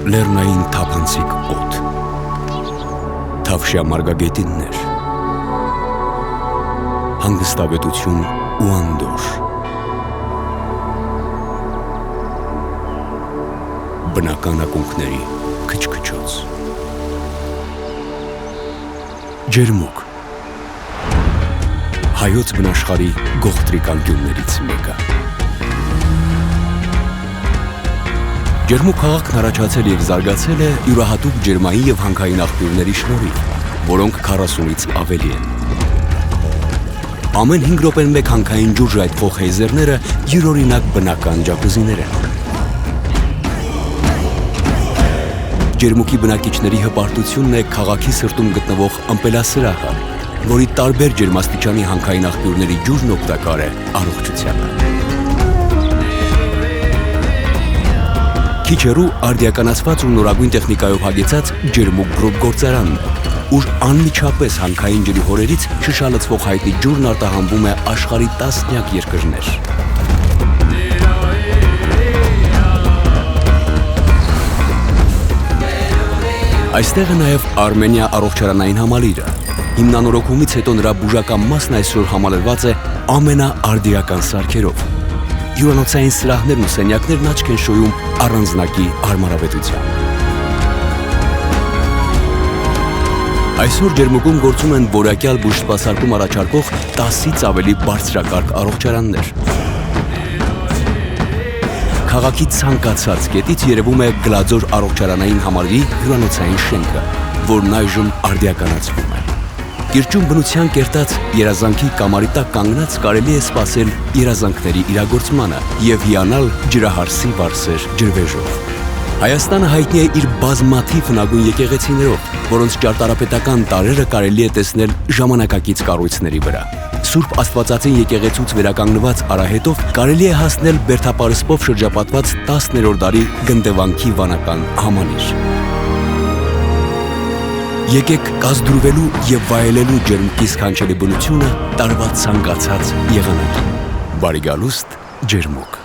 լեռնային թափանցիկ օդ, թավշյա մարգագետիններ, հանգստավետություն ու անդորր, բնական ակունքների քչքչոց, ջերմուկ, հայոց բնաշխարհի գողտրիկ անկյուններից մեկը։ Ջերմուկ քաղաքն առաջացել եւ զարգացել է յուրահատուկ ջերմային եւ հանքային աղբյուրների շնորհիվ, որոնք 40-ից ավելի են։ Ամեն 5 րոպեն մեկ հանքային ջուր ժայթքող հեյզերները յուրօրինակ բնական ջակուզիներ են։ Ջերմուկի բնակիչների հպարտությունն է քաղաքի սրտում գտնվող ըմպելասրահը, որի տարբեր ջերմաստիճանի հանքային աղբյուրների ջուրն օգտակար է առողջությանը։ Քիչ հեռու արդիականացված ու նորագույն տեխնիկայով հագեցած ջերմուկ գրոպ գործարանն է, ուր անմիջապես հանքային ջրի հորերից շշալցվող հայտնի ջուրն արտահանվում է աշխարհի տասնյակ երկրներ։ Այստեղ է նաև Արմենիա առողջարանային համալիրը։ Հիմնանորոգումից հետո նրա բուժական մասն այսօր համալրված է ամենաարդիական սարքերով։ Հյուրանոցային սրահներն ու սենյակներն աչք են շոյում առանձնակի հարմարավետությամբ։ Այսօր ջերմուկում գործում են որակյալ բուժսպասարկում առաջարկող 10-ից ավելի բարձրակարգ առողջարաններ։ Քաղաքի ցանկացած կետից երևում է Գլաձոր առողջարանային համալիրի հյուրանոցային շենքը, որն այժմ արդիականացվում է։ Կիրճում բնության կերտած երազանքի կամարի տակ կանգնած կարելի է սպասել երազանքների իրագործմանը և հիանալ ջրահարսի վարսեր ջրվեժով։ Հայաստանը հայտնի է իր բազմաթիվ հնագույն եկեղեցիներով, որոնց ճարտարապետական տարրերը կարելի է տեսնել ժամանակակից կառույցների վրա։ Սուրբ Աստվածածին եկեղեցուց վերականգնված արահետով կարելի է հասնել բերդապարսպով շրջապատված 10-րդ դարի գնդեվանքի վանական համալիր։ Եկեք կազդուրվելու և վայելելու ջերմուկի սքանչելի բնությունը տարվա ցանկացած եղանակին։ Բարի գալուստ ջերմուկ։